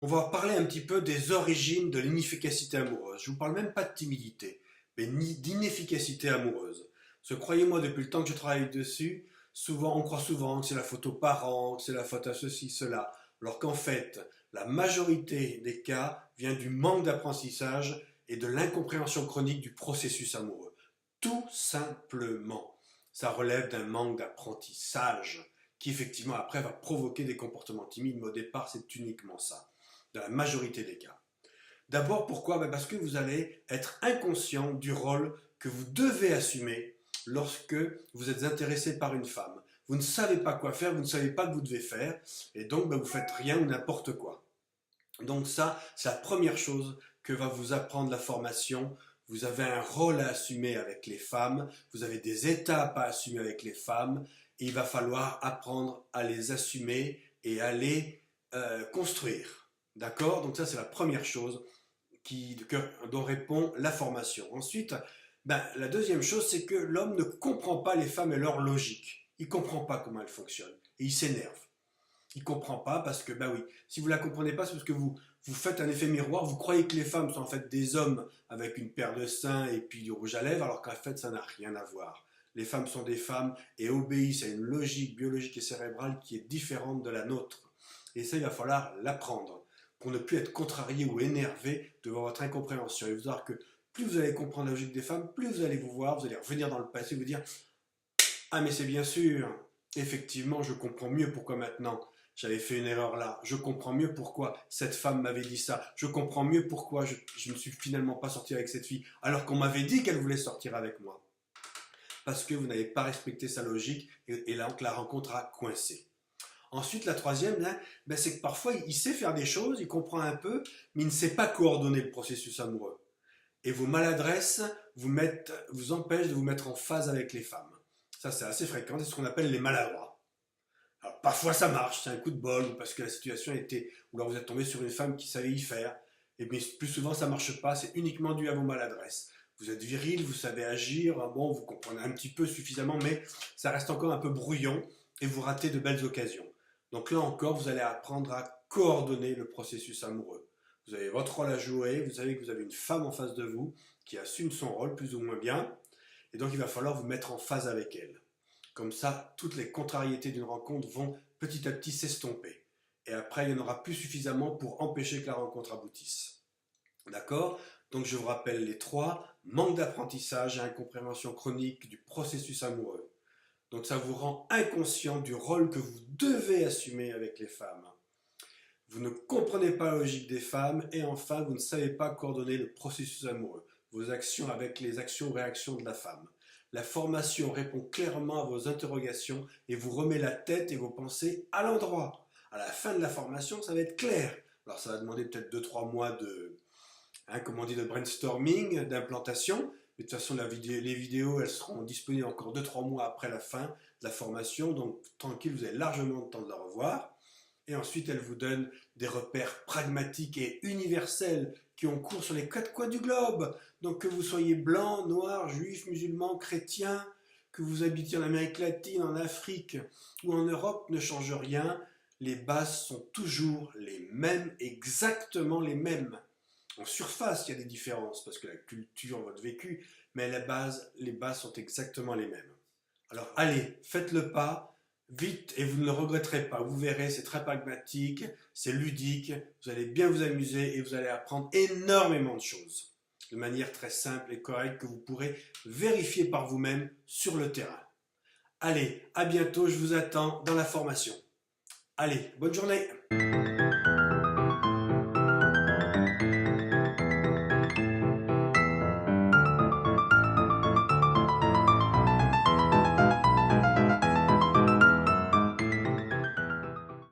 On va parler un petit peu des origines de l'inefficacité amoureuse. Je ne vous parle même pas de timidité, mais d'inefficacité amoureuse. Parce que croyez-moi, depuis le temps que je travaille dessus, souvent, on croit souvent que c'est la faute aux parents, que c'est la faute à ceci, cela. Alors qu'en fait, la majorité des cas vient du manque d'apprentissage et de l'incompréhension chronique du processus amoureux. Tout simplement. Ça relève d'un manque d'apprentissage qui effectivement après va provoquer des comportements timides, mais au départ c'est uniquement ça dans la majorité des cas. D'abord, pourquoi? Parce que vous allez être inconscient du rôle que vous devez assumer lorsque vous êtes intéressé par une femme. Vous ne savez pas quoi faire, vous ne savez pas que vous devez faire, et donc vous faites rien ou n'importe quoi. Donc ça, c'est la première chose que va vous apprendre la formation. Vous avez un rôle à assumer avec les femmes, vous avez des étapes à assumer avec les femmes, et il va falloir apprendre à les assumer et à les construire. D'accord? Donc ça, c'est la première chose dont répond la formation. Ensuite, la deuxième chose, c'est que l'homme ne comprend pas les femmes et leur logique. Il ne comprend pas comment elles fonctionnent. Et il s'énerve. Il ne comprend pas parce que, oui, si vous ne la comprenez pas, c'est parce que vous faites un effet miroir. Vous croyez que les femmes sont en fait des hommes avec une paire de seins et puis du rouge à lèvres, alors qu'en fait, ça n'a rien à voir. Les femmes sont des femmes et obéissent à une logique biologique et cérébrale qui est différente de la nôtre. Et ça, il va falloir l'apprendre pour ne plus être contrarié ou énervé devant votre incompréhension. Et vous voir que plus vous allez comprendre la logique des femmes, plus vous allez vous voir, vous allez revenir dans le passé et vous dire « Ah mais c'est bien sûr, effectivement je comprends mieux pourquoi maintenant j'avais fait une erreur là, je comprends mieux pourquoi cette femme m'avait dit ça, je comprends mieux pourquoi je ne suis finalement pas sorti avec cette fille alors qu'on m'avait dit qu'elle voulait sortir avec moi. » Parce que vous n'avez pas respecté sa logique et là la rencontre a coincé. Ensuite, la troisième, c'est que parfois, il sait faire des choses, il comprend un peu, mais il ne sait pas coordonner le processus amoureux. Et vos maladresses vous empêchent de vous mettre en phase avec les femmes. Ça, c'est assez fréquent, c'est ce qu'on appelle les maladroits. Alors, parfois, ça marche, c'est un coup de bol, ou parce que la situation était, ou alors vous êtes tombé sur une femme qui savait y faire, et bien plus souvent, ça ne marche pas, c'est uniquement dû à vos maladresses. Vous êtes viril, vous savez agir, bon, vous comprenez un petit peu suffisamment, mais ça reste encore un peu brouillon, et vous ratez de belles occasions. Donc là encore, vous allez apprendre à coordonner le processus amoureux. Vous avez votre rôle à jouer, vous savez que vous avez une femme en face de vous qui assume son rôle plus ou moins bien, et donc il va falloir vous mettre en phase avec elle. Comme ça, toutes les contrariétés d'une rencontre vont petit à petit s'estomper. Et après, il n'y en aura plus suffisamment pour empêcher que la rencontre aboutisse. D'accord? Donc je vous rappelle les trois: manque d'apprentissage et incompréhension chronique du processus amoureux. Donc ça vous rend inconscient du rôle que vous devez assumer avec les femmes. Vous ne comprenez pas la logique des femmes et enfin vous ne savez pas coordonner le processus amoureux, vos actions avec les actions-réactions de la femme. La formation répond clairement à vos interrogations et vous remet la tête et vos pensées à l'endroit. À la fin de la formation, ça va être clair. Alors ça va demander peut-être 2-3 mois de brainstorming, d'implantation. Mais de toute façon, les vidéos, elles seront disponibles encore 2-3 mois après la fin de la formation. Donc, tranquille, vous avez largement le temps de la revoir. Et ensuite, elle vous donne des repères pragmatiques et universels qui ont cours sur les 4 coins du globe. Donc, que vous soyez blanc, noir, juif, musulman, chrétien, que vous habitiez en Amérique latine, en Afrique ou en Europe, ne change rien. Les bases sont toujours les mêmes, exactement les mêmes. En surface, il y a des différences, parce que la culture, votre vécu, mais les bases sont exactement les mêmes. Alors allez, faites le pas, vite, et vous ne le regretterez pas. Vous verrez, c'est très pragmatique, c'est ludique, vous allez bien vous amuser et vous allez apprendre énormément de choses, de manière très simple et correcte, que vous pourrez vérifier par vous-même sur le terrain. Allez, à bientôt, je vous attends dans la formation. Allez, bonne journée!